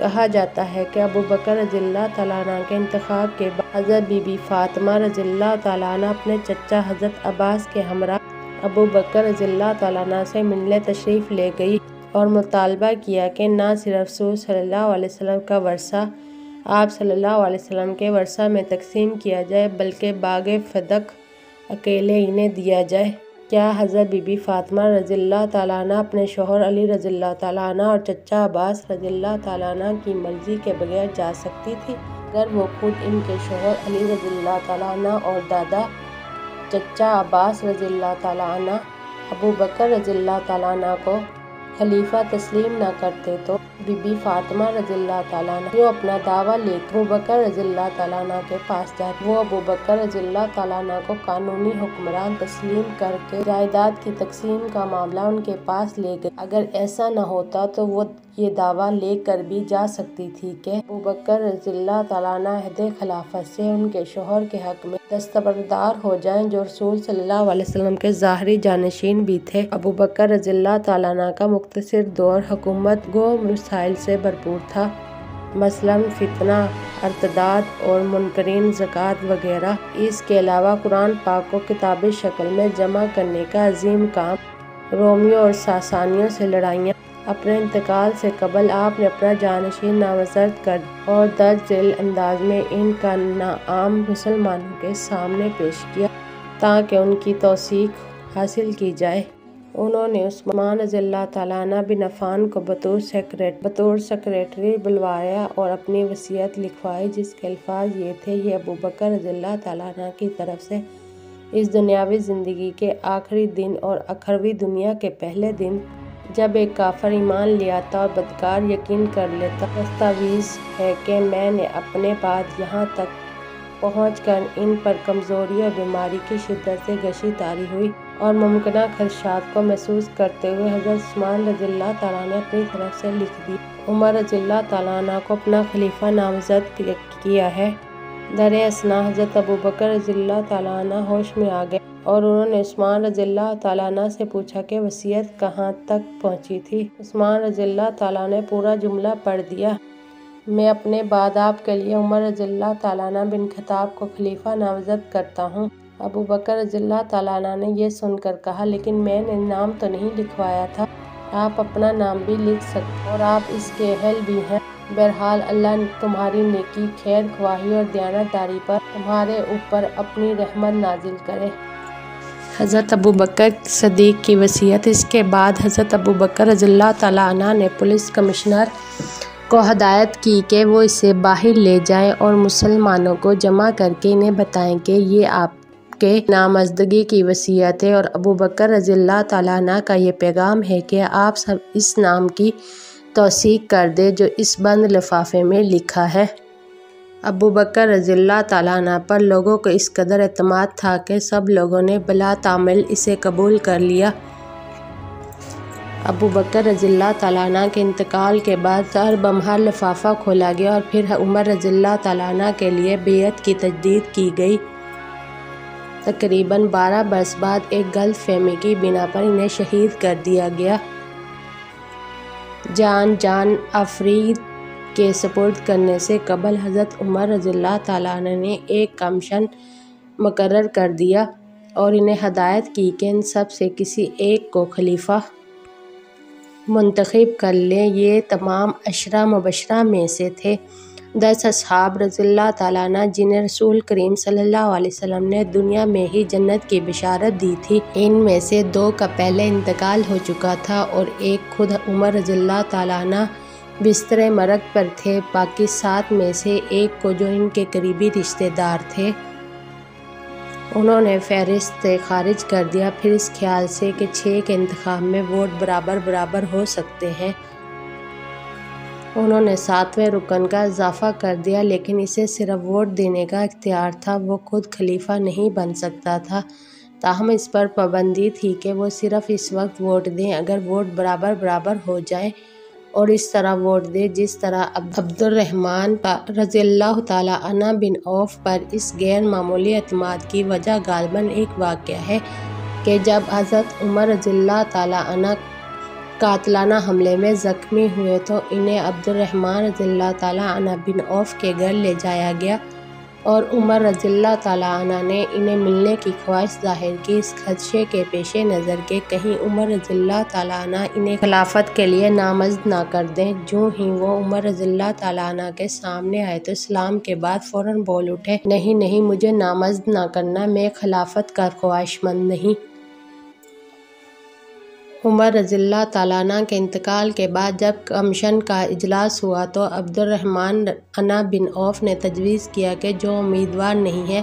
کہا جاتا ہے کہ ابو بکر رضی اللہ تعالیٰ عنہ کے انتخاب کے بعد حضرت بی بی فاطمہ رضی اللہ تعالیٰ عنہ اپنے چچا حضرت عباس کے ہمراہ ابو بکر رضی اللہ تعالیٰ عنہ سے ملنے تشریف لے گئی اور مطالبہ کیا کہ نہ صرف رسول صلی اللہ علیہ وسلم کا ورثہ آپ صلی اللہ علیہ وسلم کے ورثہ میں تقسیم کیا جائے بلکہ باغ فدق اکیلے انہیں دیا جائے۔ کیا حضرت بی بی فاطمہ رضی اللہ تعالیٰ عنہ اپنے شوہر علی رضی اللہ تعالیٰ عنہ اور چچا عباس رضی اللہ تعالیٰ عنہ کی مرضی کے بغیر جا سکتی تھی؟ اگر وہ خود ان کے شوہر علی رضی اللہ تعالیٰ عنہ اور دادا چچا عباس رضی اللہ تعالیٰ عنہ ابو بکر رضی اللہ تعالیٰ عنہ کو خلیفہ تسلیم نہ کرتے تو بی بی فاطمہ رضی اللہ تعالیٰ عنہ جو اپنا دعویٰ لے کر ابو بکر رضی اللہ تعالیٰ عنہ کے پاس جاتے، وہ ابو بکر رضی اللہ تعالیٰ عنہ کو قانونی حکمران تسلیم کر کے جائیداد کی تقسیم کا معاملہ ان کے پاس لے گئے۔ اگر ایسا نہ ہوتا تو وہ یہ دعویٰ لے کر بھی جا سکتی تھی کہ ابو بکر رضی اللہ تعالیٰ عنہ عہد خلافت سے ان کے شوہر کے حق میں دستبردار ہو جائیں جو رسول صلی اللہ علیہ وسلم کے ظاہری جانشین بھی تھے۔ ابو بکر رضی اللہ تعالیٰ عنہ کا مختصر دور حکومت گو مسائل سے بھرپور تھا، مثلاً فتنہ، ارتداد اور منکرین زکوٰۃ وغیرہ۔ اس کے علاوہ قرآن پاک کو کتابی شکل میں جمع کرنے کا عظیم کام، رومیوں اور ساسانیوں سے لڑائیاں۔ اپنے انتقال سے قبل آپ نے اپنا جانشین نامزد کر اور درج ذیل انداز میں ان کا نام مسلمانوں کے سامنے پیش کیا تاکہ ان کی توثیق حاصل کی جائے۔ انہوں نے عثمان رضی اللہ تعالیٰ عنہ بن عفان کو بطور سیکریٹری بلوایا اور اپنی وصیت لکھوائی جس کے الفاظ یہ تھے: یہ ابو بکر رضی اللہ تعالیٰ عنہ کی طرف سے اس دنیاوی زندگی کے آخری دن اور اخروی دنیا کے پہلے دن جب ایک کافر ایمان لے آتا اور بدکار یقین کر لیتا، دستاویز ہے کہ میں نے اپنے بعد یہاں تک پہنچ کر ان پر کمزوری اور بیماری کی شدت سے گشی طاری ہوئی اور ممکنہ خدشات کو محسوس کرتے ہوئے حضرت عثمان رضی اللہ تعالیٰ نے اپنی طرف سے لکھ دی۔ عمر رضی اللہ تعالیٰ عنہ کو اپنا خلیفہ نامزد کیا ہے۔ در اثنا حضرت ابو بکر رضی اللہ تعالیٰ عنہ ہوش میں آ گئے اور انہوں نے عثمان رضی اللہ تعالیٰ عنہ سے پوچھا کہ وصیت کہاں تک پہنچی تھی۔ عثمان رضی اللہ تعالیٰ نے پورا جملہ پڑھ دیا: میں اپنے بعد آپ کے لیے عمر رضی اللہ تعالیٰ عنہ بن خطاب کو خلیفہ نامزد کرتا ہوں۔ ابو بکر رضی اللہ تعالیٰ عنہ نے یہ سن کر کہا: لیکن میں نے نام تو نہیں لکھوایا تھا۔ آپ اپنا نام بھی لکھ سکتے اور آپ اس کے اہل بھی ہیں۔ بہرحال اللہ تمہاری نیکی، خیر خواہی اور دیانتداری پر تمہارے اوپر اپنی رحمت نازل کرے۔ حضرت ابو بکر صدیق کی وصیت۔ اس کے بعد حضرت ابو بکر رضی اللہ تعالیٰ عنہ نے پولیس کمشنر کو ہدایت کی کہ وہ اسے باہر لے جائیں اور مسلمانوں کو جمع کر کے انہیں بتائیں کہ یہ آپ کے نامزدگی کی وصیت ہے اور ابو بکر رضی اللہ تعالیٰ عنہ کا یہ پیغام ہے کہ آپ سب اس نام کی توثیق کر دیں جو اس بند لفافے میں لکھا ہے۔ ابو بکر رضی اللہ تعالیٰ عنہ پر لوگوں کو اس قدر اعتماد تھا کہ سب لوگوں نے بلا تعمل اسے قبول کر لیا۔ ابو بکر رضی اللہ تعالیٰ عنہ کے انتقال کے بعد ہر بمہر لفافہ کھولا گیا اور پھر عمر رضی اللہ تعالیٰ عنہ کے لیے بیعت کی تجدید کی گئی۔ تقریباً 12 برس بعد ایک غلط فہمی کی بنا پر انہیں شہید کر دیا گیا۔ جان آفرید کے سپرد کرنے سے قبل حضرت عمر رضی اللہ تعالیٰ عنہ نے ایک کمیشن مقرر کر دیا اور انہیں ہدایت کی کہ ان سب سے کسی ایک کو خلیفہ منتخب کر لیں۔ یہ تمام 10 مبشرہ میں سے تھے۔ 10 اصحاب رضی اللہ تعالیٰ عنہ جنہیں رسول کریم صلی اللہ علیہ وسلم نے دنیا میں ہی جنت کی بشارت دی تھی، ان میں سے 2 کا پہلے انتقال ہو چکا تھا اور ایک خود عمر رضی اللہ تعالیٰ عنہ بستر مرگ پر تھے۔ باقی 7 میں سے ایک کو جو ان کے قریبی رشتہ دار تھے انہوں نے فہرست سے خارج کر دیا، پھر اس خیال سے کہ 6 کے انتخاب میں ووٹ برابر ہو سکتے ہیں انہوں نے 7ویں رکن کا اضافہ کر دیا، لیکن اسے صرف ووٹ دینے کا اختیار تھا، وہ خود خلیفہ نہیں بن سکتا تھا۔ تاہم اس پر پابندی تھی کہ وہ صرف اس وقت ووٹ دیں اگر ووٹ برابر ہو جائیں اور اس طرح ووٹ دیں جس طرح عبد الرحمن رضی اللہ تعالیٰ عنہ بن عوف پر اس غیر معمولی اعتماد کی وجہ غالباً ایک واقعہ ہے کہ جب حضرت عمر رضی اللہ تعالیٰ عنہ قاتلانہ حملے میں زخمی ہوئے تو انہیں عبد الرحمن رضی اللہ تعالیٰ عنہ بن عوف کے گھر لے جایا گیا اور عمر رضی اللہ تعالیٰ عنہ نے انہیں ملنے کی خواہش ظاہر کی، اس خدشے کے پیش نظر کہ کہیں عمر رضی اللہ تعالیٰ عنہ انہیں خلافت کے لیے نامزد نہ کر دیں۔ جو ہی وہ عمر رضی اللہ تعالیٰ عنہ کے سامنے آئے تو اسلام کے بعد فوراً بول اٹھے، نہیں نہیں، مجھے نامزد نہ کرنا، میں خلافت کا خواہش مند نہیں۔ عمر رضی اللہ تعالیٰ عنہ کے انتقال کے بعد جب کمیشن کا اجلاس ہوا تو عبد الرحمن عنہ بن عوف نے تجویز کیا کہ جو امیدوار نہیں ہیں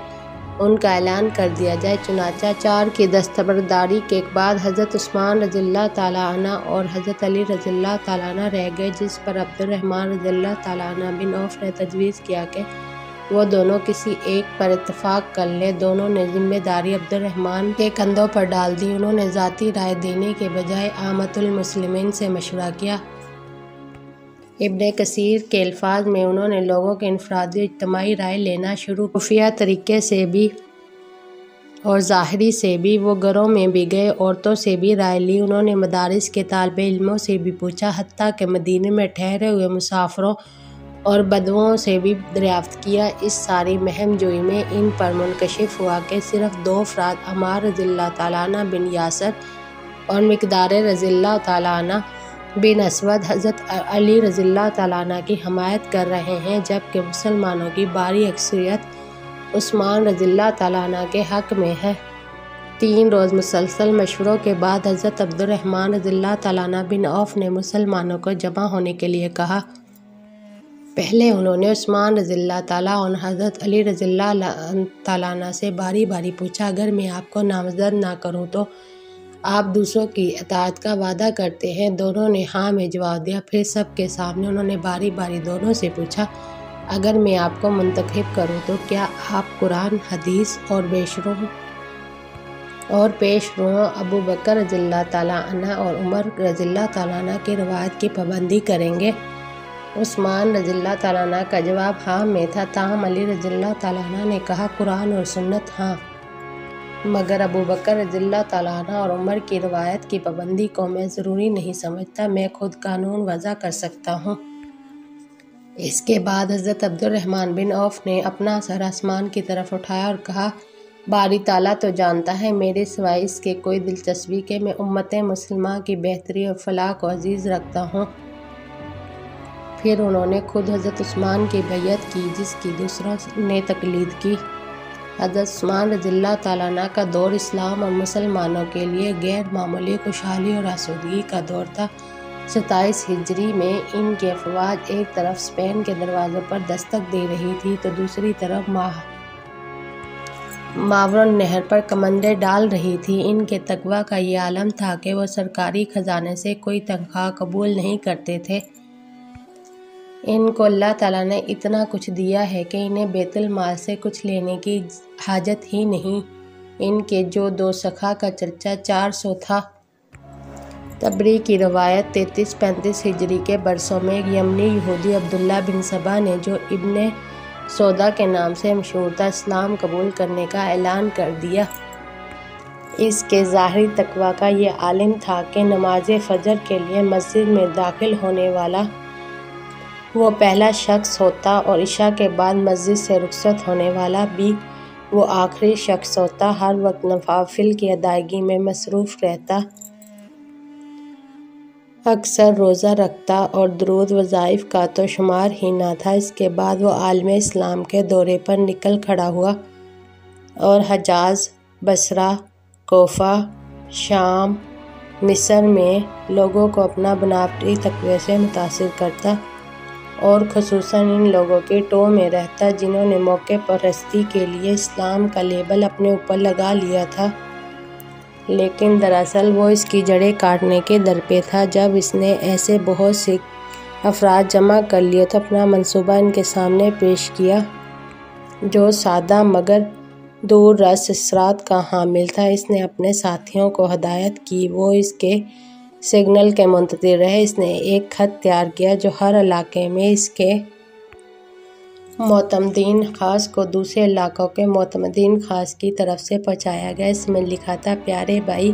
ان کا اعلان کر دیا جائے۔ چنانچہ 4 کی دستبرداری کے بعد حضرت عثمان رضی اللہ تعالیٰ عنہ اور حضرت علی رضی اللہ تعالیٰ عنہ رہ گئے، جس پر عبد الرحمن رضی اللہ تعالیٰ عنہ بن عوف نے تجویز کیا کہ وہ دونوں کسی ایک پر اتفاق کر لیں۔ دونوں نے ذمہ داری عبد الرحمن کے کندھوں پر ڈال دی۔ انہوں نے ذاتی رائے دینے کے بجائے عامۃ المسلمین سے مشورہ کیا۔ ابن کثیر کے الفاظ میں انہوں نے لوگوں کے انفرادی اور اجتماعی رائے لینا شروع خفیہ طریقے سے بھی اور ظاہری سے بھی، وہ گھروں میں بھی گئے، عورتوں سے بھی رائے لی، انہوں نے مدارس کے طالب علموں سے بھی پوچھا، حتیٰ کہ مدینے میں ٹھہرے ہوئے مسافروں اور بدوؤں سے بھی دریافت کیا۔ اس ساری مہم جوئی میں ان پر منکشف ہوا کہ صرف 2 افراد عمار رضی اللہ تعالیٰ عنہ بن یاسر اور مقدار رضی اللہ تعالیٰ عنہ بن اسود حضرت علی رضی اللہ تعالیٰ عنہ کی حمایت کر رہے ہیں، جبکہ مسلمانوں کی باری اکثریت عثمان رضی اللہ تعالیٰ عنہ کے حق میں ہے۔ 3 روز مسلسل مشوروں کے بعد حضرت عبد الرحمن رضی اللہ تعالیٰ عنہ بن عوف نے مسلمانوں کو جمع ہونے کے لیے کہا۔ پہلے انہوں نے عثمان رضی اللہ تعالیٰ اور حضرت علی رضی اللہ تعالیٰ عنہ سے باری باری پوچھا، اگر میں آپ کو نامزد نہ کروں تو آپ دوسروں کی اطاعت کا وعدہ کرتے ہیں؟ دونوں نے ہاں میں جواب دیا۔ پھر سب کے سامنے انہوں نے باری باری دونوں سے پوچھا، اگر میں آپ کو منتخب کروں تو کیا آپ قرآن، حدیث اور پیش روؤں ابو بکر رضی اللہ تعالیٰ عنہ اور عمر رضی اللہ تعالیٰ عنہ کی روایت کی پابندی کریں گے؟ عثمان رضی اللہ تعالیٰ عنہ کا جواب ہاں میں تھا، تاہم علی رضی اللہ تعالیٰ عنہ نے کہا قرآن اور سنت ہاں، مگر ابو بکر رضی اللہ تعالیٰ عنہ اور عمر کی روایت کی پابندی کو میں ضروری نہیں سمجھتا، میں خود قانون وضع کر سکتا ہوں۔ اس کے بعد حضرت عبد الرحمن بن عوف نے اپنا سر آسمان کی طرف اٹھایا اور کہا، باری تعالیٰ تو جانتا ہے میرے سوائے اس کے کوئی دلچسپی کہ میں امت مسلمہ کی بہتری اور فلاح کو عزیز رکھتا ہوں۔ پھر انہوں نے خود حضرت عثمان کی بیعت کی، جس کی دوسروں نے تقلید کی۔ حضرت عثمان رضی اللہ تعالیٰ عنہ کا دور اسلام اور مسلمانوں کے لیے غیر معمولی خوشحالی اور آسودگی کا دور تھا۔ 27 ہجری میں ان کی افواج ایک طرف اسپین کے دروازوں پر دستک دے رہی تھی تو دوسری طرف ماورن نہر پر کمندیں ڈال رہی تھی۔ ان کے تقویٰ کا یہ عالم تھا کہ وہ سرکاری خزانے سے کوئی تنخواہ قبول نہیں کرتے تھے۔ ان کو اللہ تعالیٰ نے اتنا کچھ دیا ہے کہ انہیں بیت المال سے کچھ لینے کی حاجت ہی نہیں۔ ان کے جو 2 سخا کا چرچا 400 تھا۔ تبری کی روایت 33-35 ہجری کے برسوں میں ایک یمنی یہودی عبداللہ بن سبا نے، جو ابن سودا کے نام سے مشہور تھا، اسلام قبول کرنے کا اعلان کر دیا۔ اس کے ظاہری تقویٰ کا یہ عالم تھا کہ نماز فجر کے لیے مسجد میں داخل ہونے والا وہ پہلا شخص ہوتا اور عشاء کے بعد مسجد سے رخصت ہونے والا بھی وہ آخری شخص ہوتا۔ ہر وقت نوافل کی ادائیگی میں مصروف رہتا، اکثر روزہ رکھتا اور درود وظائف کا تو شمار ہی نہ تھا۔ اس کے بعد وہ عالم اسلام کے دورے پر نکل کھڑا ہوا اور حجاز، بصرہ، کوفہ، شام، مصر میں لوگوں کو اپنا بناوٹی تقوی سے متاثر کرتا اور خصوصاً ان لوگوں کی ٹو میں رہتا جنہوں نے موقع پرستی کے لیے اسلام کا لیبل اپنے اوپر لگا لیا تھا، لیکن دراصل وہ اس کی جڑیں کاٹنے کے در پہ تھا۔ جب اس نے ایسے بہت سے افراد جمع کر لیے تو اپنا منصوبہ ان کے سامنے پیش کیا، جو سادہ مگر دور رس اثرات کا حامل تھا۔ اس نے اپنے ساتھیوں کو ہدایت کی وہ اس کے سگنل کے منتظر رہے۔ اس نے ایک خط تیار کیا جو ہر علاقے میں اس کے معتمدین خاص کو دوسرے علاقوں کے معتمدین خاص کی طرف سے پہنچایا گیا۔ اس میں لکھا تھا، پیارے بھائی،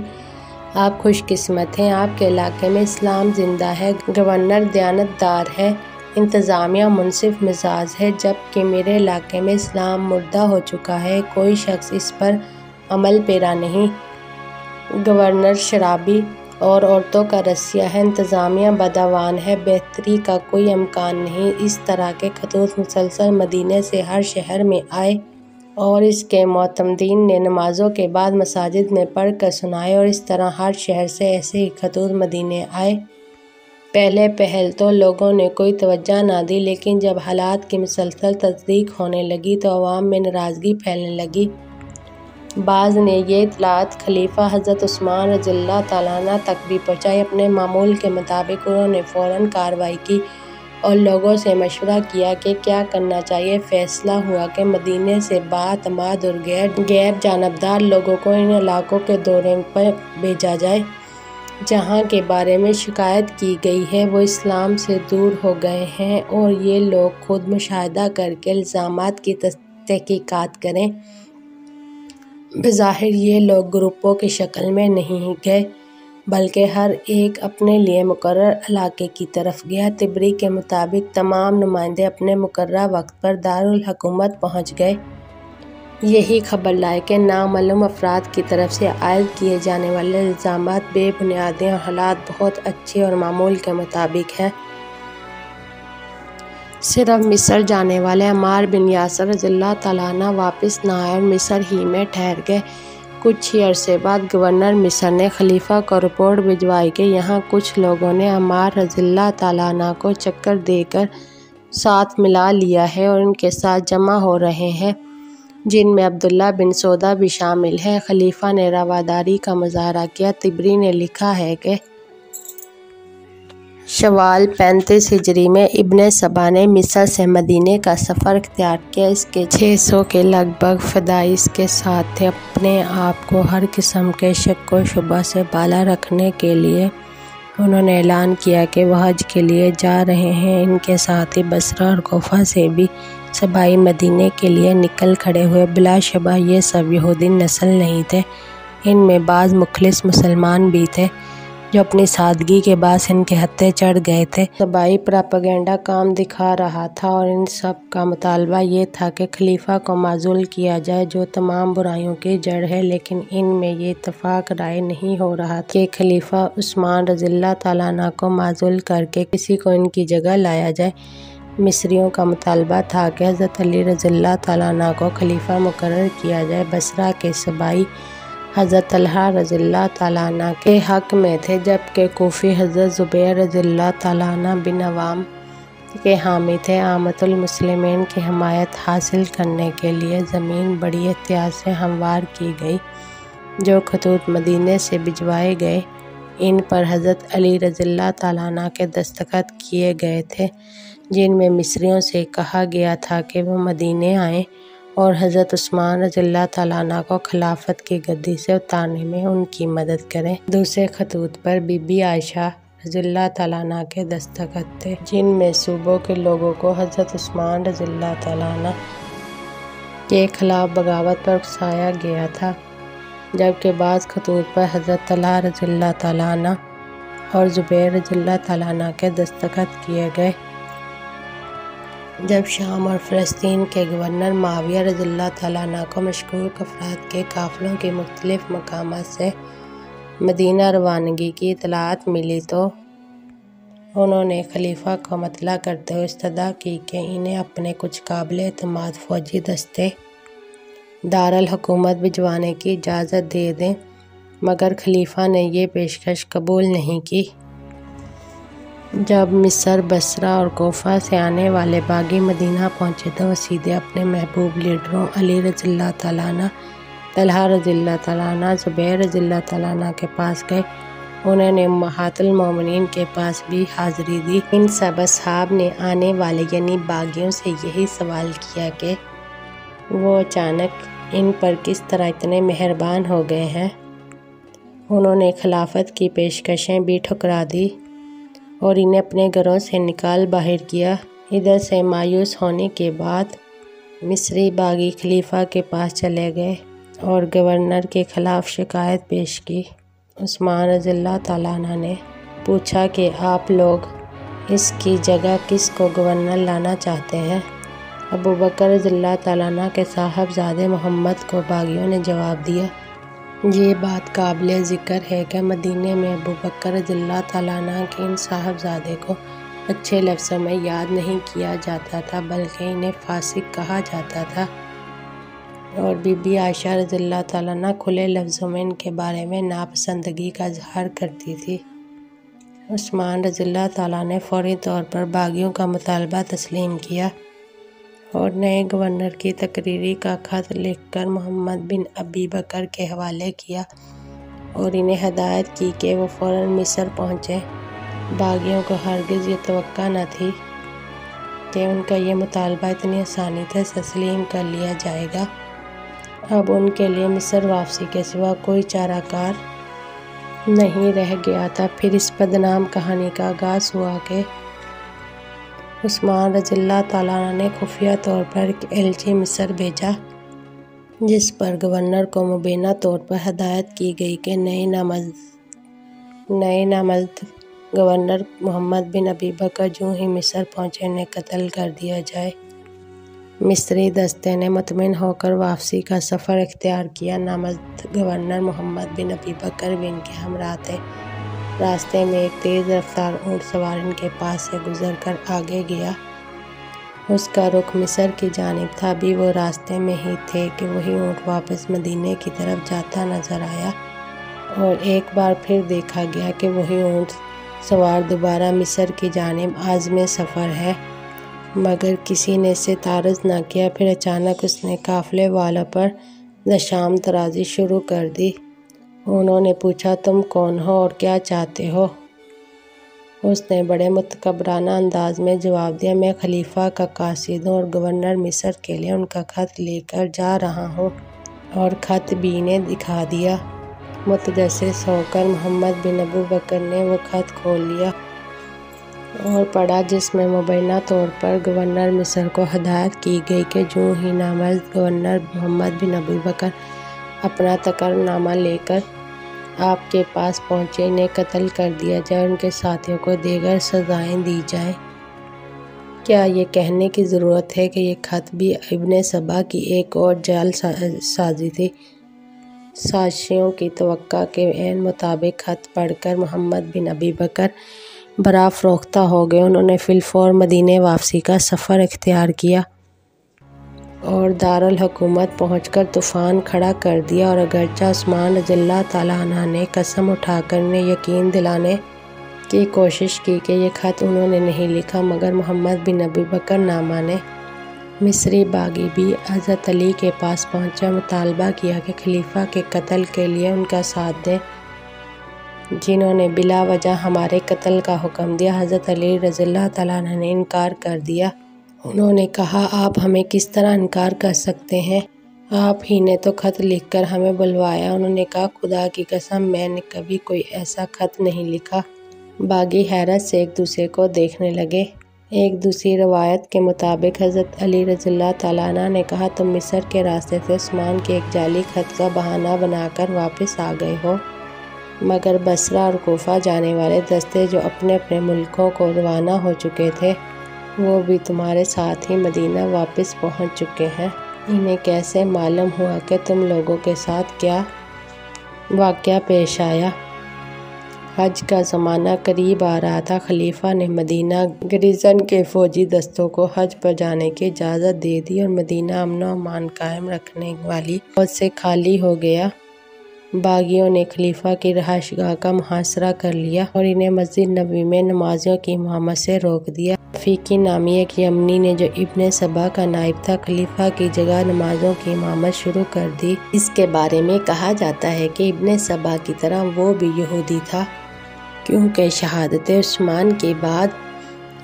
آپ خوش قسمت ہیں، آپ کے علاقے میں اسلام زندہ ہے، گورنر دیانت دار ہے، انتظامیہ منصف مزاج ہے، جبکہ میرے علاقے میں اسلام مردہ ہو چکا ہے، کوئی شخص اس پر عمل پیرا نہیں۔ گورنر شرابی اور عورتوں کا رسیا ہے، انتظامیہ بدعنوان ہے، بہتری کا کوئی امکان نہیں۔ اس طرح کے خطوط مسلسل مدینے سے ہر شہر میں آئے اور اس کے معتمدین نے نمازوں کے بعد مساجد میں پڑھ کر سنائے، اور اس طرح ہر شہر سے ایسے ہی خطوط مدینے آئے۔ پہلے پہل تو لوگوں نے کوئی توجہ نہ دی، لیکن جب حالات کی مسلسل تصدیق ہونے لگی تو عوام میں ناراضگی پھیلنے لگی۔ بعض نے یہ اطلاعات خلیفہ حضرت عثمان رضی اللہ تعالیٰ عنہ تک بھی پہنچائی۔ اپنے معمول کے مطابق انہوں نے فوراً کارروائی کی اور لوگوں سے مشورہ کیا کہ کیا کرنا چاہیے۔ فیصلہ ہوا کہ مدینے سے بااعتماد اور غیر جانبدار لوگوں کو ان علاقوں کے دورے پر بھیجا جائے جہاں کے بارے میں شکایت کی گئی ہے وہ اسلام سے دور ہو گئے ہیں، اور یہ لوگ خود مشاہدہ کر کے الزامات کی تحقیقات کریں۔ بظاہر یہ لوگ گروپوں کی شکل میں نہیں گئے، بلکہ ہر ایک اپنے لیے مقرر علاقے کی طرف گیا۔ طبری کے مطابق تمام نمائندے اپنے مقررہ وقت پر دارالحکومت پہنچ گئے۔ یہی خبر لائے کہ نامعلوم افراد کی طرف سے عائد کیے جانے والے الزامات بے بنیاد ہیں اور حالات بہت اچھے اور معمول کے مطابق ہیں۔ صرف مصر جانے والے عمار بن یاسر رضی اللہ تعالیٰ عنہ واپس نہ آئے اور مصر ہی میں ٹھہر گئے۔ کچھ ہی عرصے بعد گورنر مصر نے خلیفہ کو رپورٹ بھجوائی کہ یہاں کچھ لوگوں نے عمار رضی اللہ تعالیٰ عنہ کو چکر دے کر ساتھ ملا لیا ہے اور ان کے ساتھ جمع ہو رہے ہیں، جن میں عبداللہ بن سودا بھی شامل ہے۔ خلیفہ نے رواداری کا مظاہرہ کیا۔ طبری نے لکھا ہے کہ شوال 35 ہجری میں ابن سبا نے مصر سے مدینے کا سفر اختیار کیا۔ اس کے 600 کے لگ بھگ فدائی اس کے ساتھ تھے۔ اپنے آپ کو ہر قسم کے شک و شبہ سے بالا رکھنے کے لیے انہوں نے اعلان کیا کہ وہ حج کے لیے جا رہے ہیں۔ ان کے ساتھی بصرہ اور کوفہ سے بھی سبائی مدینے کے لیے نکل کھڑے ہوئے۔ بلا شبہ یہ سب یہودی نسل نہیں تھے، ان میں بعض مخلص مسلمان بھی تھے جو اپنی سادگی کے باعث ان کے ہتھے چڑھ گئے تھے۔ سبائی پراپیگنڈا کام دکھا رہا تھا اور ان سب کا مطالبہ یہ تھا کہ خلیفہ کو معزول کیا جائے جو تمام برائیوں کی جڑ ہے، لیکن ان میں یہ اتفاق رائے نہیں ہو رہا تھا کہ خلیفہ عثمان رضی اللہ تعالیٰ عنہ کو معزول کر کے کسی کو ان کی جگہ لایا جائے۔ مصریوں کا مطالبہ تھا کہ حضرت علی رضی اللہ تعالیٰ عنہ کو خلیفہ مقرر کیا جائے۔ بصرہ کے سبائی حضرت طلحہ رضی اللہ تعالیٰ عنہ کے حق میں تھے، جبکہ کوفی حضرت زبیر رضی اللہ تعالیٰ عنہ بن عوام کے حامی تھے۔ عامۃ المسلمین کی حمایت حاصل کرنے کے لیے زمین بڑی احتیاط سے ہموار کی گئی۔ جو خطوط مدینے سے بھجوائے گئے ان پر حضرت علی رضی اللہ تعالیٰ عنہ کے دستخط کیے گئے تھے، جن میں مصریوں سے کہا گیا تھا کہ وہ مدینے آئیں اور حضرت عثمان رضی اللہ تعالیٰ عنہ کو خلافت کی گدی سے اتارنے میں ان کی مدد کریں۔ دوسرے خطوط پر بی بی عائشہ رضی اللہ تعالیٰ عنہ کے دستخط تھے، جن میں صوبوں کے لوگوں کو حضرت عثمان رضی اللہ تعالیٰ عنہ کے خلاف بغاوت پر اکسایا گیا تھا، جبکہ بعض خطوط پر حضرت طلحہ رضی اللہ تعالیٰ عنہ اور زبیر رضی اللہ تعالیٰ عنہ کے دستخط کیے گئے۔ جب شام اور فلسطین کے گورنر معاویہ رضی اللہ تعالیٰ عنہ کو مشکوک افراد کے قافلوں کی مختلف مقامات سے مدینہ روانگی کی اطلاعات ملی تو انہوں نے خلیفہ کو مطلع کرتے ہوئے استدعا کی کہ انہیں اپنے کچھ قابل اعتماد فوجی دستے دارالحکومت بھجوانے کی اجازت دے دیں، مگر خلیفہ نے یہ پیشکش قبول نہیں کی۔ جب مصر، بصرہ اور کوفہ سے آنے والے باغی مدینہ پہنچے تو وہ سیدھے اپنے محبوب لیڈروں علی رضی اللہ تعالیٰ عنہ، طلحہ رضی اللہ تعالیٰ عنہ، زبیر رضی اللہ تعالیٰ عنہ کے پاس گئے۔ انہوں نے امہات المومنین کے پاس بھی حاضری دی۔ ان سب اصحاب نے آنے والے یعنی باغیوں سے یہی سوال کیا کہ وہ اچانک ان پر کس طرح اتنے مہربان ہو گئے ہیں۔ انہوں نے خلافت کی پیشکشیں بھی ٹھکرا دی اور انہیں اپنے گھروں سے نکال باہر کیا۔ ادھر سے مایوس ہونے کے بعد مصری باغی خلیفہ کے پاس چلے گئے اور گورنر کے خلاف شکایت پیش کی۔ عثمان رضی اللہ تعالیٰ عنہ نے پوچھا کہ آپ لوگ اس کی جگہ کس کو گورنر لانا چاہتے ہیں؟ ابو بکر رضی اللہ تعالیٰ عنہ کے صاحبزادے محمد کو باغیوں نے جواب دیا۔ یہ بات قابل ذکر ہے کہ مدینے میں ابو بکر رضی اللہ تعالیٰ عنہ کے ان صاحبزادے کو اچھے لفظوں میں یاد نہیں کیا جاتا تھا بلکہ انہیں فاسق کہا جاتا تھا، اور بی بی عائشہ رضی اللہ تعالیٰ عنہ کھلے لفظوں میں ان کے بارے میں ناپسندگی کا اظہار کرتی تھی۔ عثمان رضی اللہ تعالیٰ نے فوری طور پر باغیوں کا مطالبہ تسلیم کیا اور نئے گورنر کی تقرری کا خط لکھ کر محمد بن ابی بکر کے حوالے کیا اور انہیں ہدایت کی کہ وہ فوراً مصر پہنچیں۔ باغیوں کو ہرگز یہ توقع نہ تھی کہ ان کا یہ مطالبہ اتنی آسانی سے تسلیم کر لیا جائے گا۔ اب ان کے لیے مصر واپسی کے سوا کوئی چارہ کار نہیں رہ گیا تھا۔ پھر اس بدنام کہانی کا آغاز ہوا کہ عثمان رضی اللہ تعالیٰ عنہ نے خفیہ طور پر ایک ایلچی مصر بھیجا، جس پر گورنر کو مبینہ طور پر ہدایت کی گئی کہ نئے نامزد گورنر محمد بن ابی بکر جو ہی مصر پہنچے انہیں قتل کر دیا جائے۔ مصری دستے نے مطمئن ہو کر واپسی کا سفر اختیار کیا۔ نامزد گورنر محمد بن ابی بکر بھی ان کے ہمراہ تھے۔ راستے میں ایک تیز رفتار اونٹ سوار ان کے پاس سے گزر کر آگے گیا۔ اس کا رخ مصر کی جانب تھا۔ ابھی وہ راستے میں ہی تھے کہ وہی اونٹ واپس مدینے کی طرف جاتا نظر آیا، اور ایک بار پھر دیکھا گیا کہ وہی اونٹ سوار دوبارہ مصر کی جانب عازم سفر ہے، مگر کسی نے اسے تعارض نہ کیا۔ پھر اچانک اس نے قافلے والوں پر ذشام ترازی شروع کر دی۔ انہوں نے پوچھا، تم کون ہو اور کیا چاہتے ہو؟ اس نے بڑے متکبرانہ انداز میں جواب دیا، میں خلیفہ کا قاصد ہوں اور گورنر مصر کے لیے ان کا خط لے کر جا رہا ہوں، اور خط بھی انہیں دکھا دیا۔ متجسس ہو کر محمد بن ابو بکر نے وہ خط کھول لیا اور پڑھا، جس میں مبینہ طور پر گورنر مصر کو ہدایت کی گئی کہ جو ہی نامزد گورنر محمد بن ابی بکر اپنا تقررنامہ لے کر آپ کے پاس پہنچے انہیں قتل کر دیا جائے اور ان کے ساتھیوں کو دیگر سزائیں دی جائیں۔ کیا یہ کہنے کی ضرورت ہے کہ یہ خط بھی ابن سبا کی ایک اور جعل سازی تھی؟ سازشیوں کی توقع کے عین مطابق خط پڑھ کر محمد بن ابی بکر برافروختہ ہو گئے۔ انہوں نے فی الفور مدینے واپسی کا سفر اختیار کیا اور دارالحکومت پہنچ کر طوفان کھڑا کر دیا، اور اگرچہ عثمان رضی اللہ تعالیٰ عنہ نے قسم اٹھا کر انہیں یقین دلانے کی کوشش کی کہ یہ خط انہوں نے نہیں لکھا، مگر محمد بن ابی بکر نہ مانے۔ مصری باغی بھی حضرت علی کے پاس پہنچے اور مطالبہ کیا کہ خلیفہ کے قتل کے لیے ان کا ساتھ دیں، جنہوں نے بلا وجہ ہمارے قتل کا حکم دیا۔ حضرت علی رضی اللہ تعالیٰ عنہ نے انکار کر دیا۔ انہوں نے کہا، آپ ہمیں کس طرح انکار کر سکتے ہیں؟ آپ ہی نے تو خط لکھ کر ہمیں بلوایا۔ انہوں نے کہا، خدا کی قسم میں نے کبھی کوئی ایسا خط نہیں لکھا۔ باغی حیرت سے ایک دوسرے کو دیکھنے لگے۔ ایک دوسری روایت کے مطابق حضرت علی رضی اللہ تعالیٰ عنہ نے کہا، تم مصر کے راستے سے عثمان کے ایک جعلی خط کا بہانہ بنا کر واپس آ گئے ہو، مگر بصرہ اور کوفہ جانے والے دستے جو اپنے اپنے ملکوں کو روانہ ہو چکے تھے وہ بھی تمہارے ساتھ ہی مدینہ واپس پہنچ چکے ہیں۔ انہیں کیسے معلوم ہوا کہ تم لوگوں کے ساتھ کیا واقعہ پیش آیا؟ حج کا زمانہ قریب آ رہا تھا۔ خلیفہ نے مدینہ گریزن کے فوجی دستوں کو حج پر جانے کی اجازت دے دی اور مدینہ امن و امان قائم رکھنے والی فوج سے خالی ہو گیا۔ باغیوں نے خلیفہ کی رہائش گاہ کا محاصرہ کر لیا اور انہیں مسجد نبوی میں نمازوں کی امامت سے روک دیا۔ رفیقی نامی ایک یمنی نے، جو ابن سبا کا نائب تھا، خلیفہ کی جگہ نمازوں کی امامت شروع کر دی۔ اس کے بارے میں کہا جاتا ہے کہ ابن سبا کی طرح وہ بھی یہودی تھا، کیونکہ شہادت عثمان کے بعد